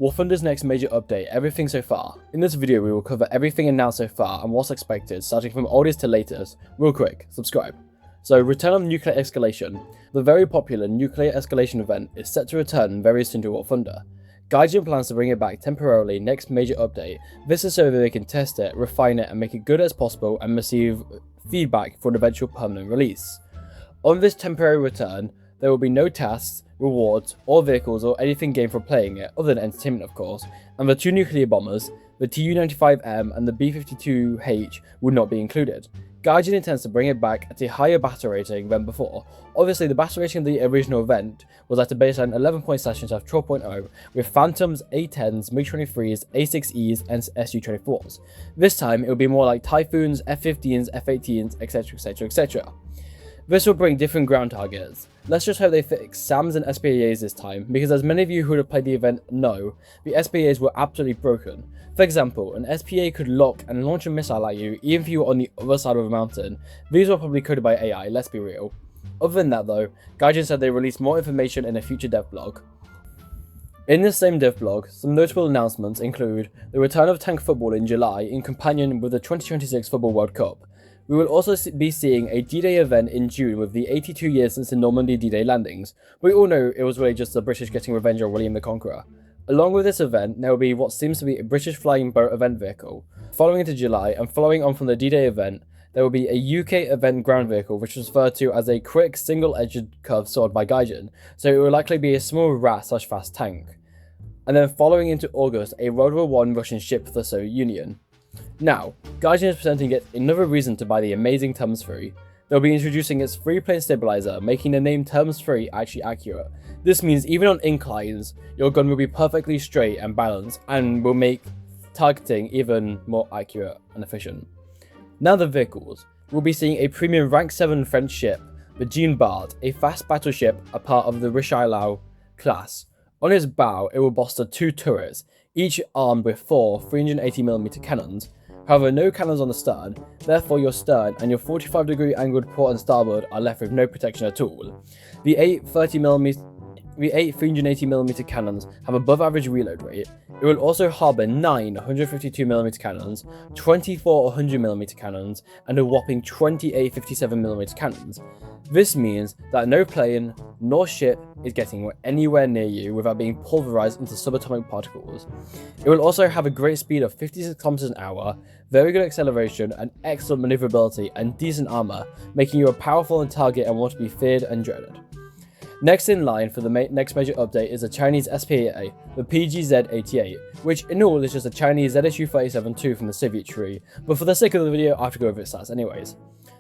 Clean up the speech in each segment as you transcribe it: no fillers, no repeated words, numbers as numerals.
War Thunder's next major update, everything so far. In this video we will cover everything announced so far and what's expected, starting from oldest to latest. Real quick, subscribe. So, return of Nuclear Escalation. The very popular Nuclear Escalation event is set to return very soon to War Thunder. Gaijin plans to bring it back temporarily next major update. This is so that they can test it, refine it and make it good as possible and receive feedback for an eventual permanent release. On this temporary return, there will be no tasks, rewards, or vehicles or anything gained for playing it, other than entertainment of course, and the two nuclear bombers, the Tu-95M and the B-52H, will not be included. Gaijin intends to bring it back at a higher battle rating than before. Obviously, the battle rating of the original event was at a baseline 11./12.0 with Phantoms, A-10s, MiG-23s, A-6Es and Su-24s. This time, it will be more like Typhoons, F-15s, F-18s, etc, etc, etc. This will bring different ground targets. Let's just hope they fix SAMs and SPAAs this time, because as many of you who have played the event know, the SPAAs were absolutely broken. For example, an SPA could lock and launch a missile at you even if you were on the other side of a mountain. These were probably coded by AI, let's be real. Other than that though, Gaijin said they released more information in a future dev blog. In this same dev blog, some notable announcements include the return of tank football in July in companion with the 2026 Football World Cup. We will also be seeing a D-Day event in June with the 82 years since the Normandy D-Day landings. We all know it was really just the British getting revenge on William the Conqueror. Along with this event, there will be what seems to be a British flying boat event vehicle. Following into July, and following on from the D-Day event, there will be a UK event ground vehicle which is referred to as a quick single-edged curved sword by Gaijin, so it will likely be a small rat/fast tank. And then following into August, a World War I Russian ship for the Soviet Union. Now, Gaijin is presenting yet another reason to buy the amazing Turms-3. They'll be introducing its 3-plane stabilizer, making the name Turms-3 actually accurate. This means even on inclines, your gun will be perfectly straight and balanced, and will make targeting even more accurate and efficient. Now the vehicles. We'll be seeing a premium rank 7 French ship, the Jean Bart, a fast battleship, a part of the Richelieu class. On its bow, it will bolster 2 turrets, each armed with 4 380mm cannons. However, no cannons on the stern, therefore your stern and your 45-degree angled port and starboard are left with no protection at all. The 8 380mm cannons have above average reload rate. It will also harbour 9 152mm cannons, 24 100mm cannons, and a whopping 28 57mm cannons. This means that no plane nor ship is getting anywhere near you without being pulverized into subatomic particles. It will also have a great speed of 56 km/h, very good acceleration, and excellent maneuverability and decent armor, making you a powerful target and one to be feared and dreaded. Next in line for the next major update is the Chinese SPAA, the PGZ88, which in all is just a Chinese ZSU-37-2 from the Soviet tree, but for the sake of the video I have to go over its stats anyways.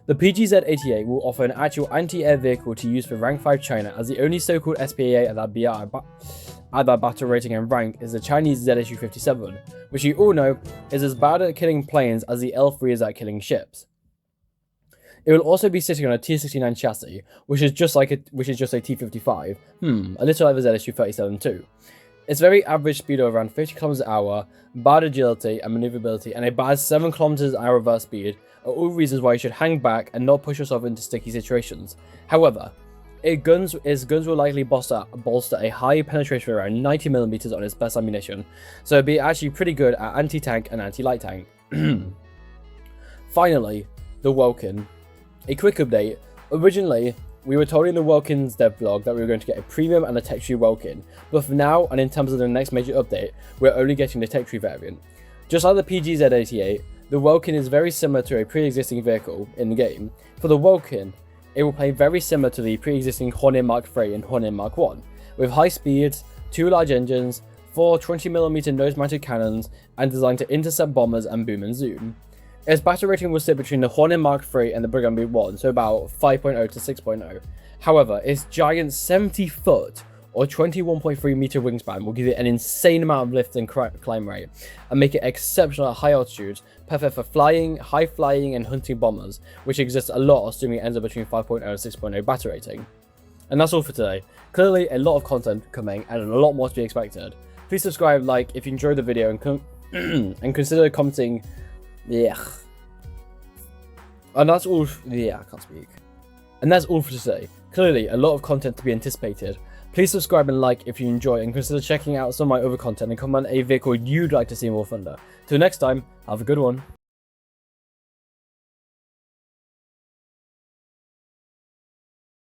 The PGZ88 will offer an actual anti-air vehicle to use for rank 5 China, as the only so-called SPAA at that battle rating and rank is the Chinese ZSU-57, which you all know is as bad at killing planes as the L3 is at killing ships. It will also be sitting on a T-69 chassis, which is just a T-55, a little like the ZSU-37-2. Its very average speed of around 50 km/h, bad agility and maneuverability, and a bad 7 km/h reverse speed are all reasons why you should hang back and not push yourself into sticky situations. However, its guns will likely bolster a high penetration around 90mm on its best ammunition, so it'll be actually pretty good at anti-tank and anti-light tank. Finally, the Welkin. A quick update. Originally, we were told in the Welkin's dev blog that we were going to get a premium and a tech tree Welkin, but for now, and in terms of the next major update, we're only getting the tech tree variant. Just like the PGZ88, the Welkin is very similar to a pre-existing vehicle in the game. For the Welkin, it will play very similar to the pre-existing Hornet Mark III and Hornet Mark I, with high speeds, 2 large engines, 4 20mm nose-mounted cannons, and designed to intercept bombers and boom and zoom. Its battle rating will sit between the Hornet Mark III and the Brigand B1, so about 5.0 to 6.0. However, its giant 70-foot or 21.3 meter wingspan will give it an insane amount of lift and climb rate, and make it exceptional at high altitudes, perfect for flying, high flying and hunting bombers, which exists a lot, assuming it ends up between 5.0 and 6.0 battle rating. And that's all for today. Clearly a lot of content coming and a lot more to be expected. Please subscribe, like if you enjoyed the video, and consider commenting. Yeah. And that's all. Yeah, I can't speak. And that's all for today. Clearly, a lot of content to be anticipated. Please subscribe and like if you enjoy, and consider checking out some of my other content and comment a vehicle you'd like to see in War Thunder. Till next time, have a good one.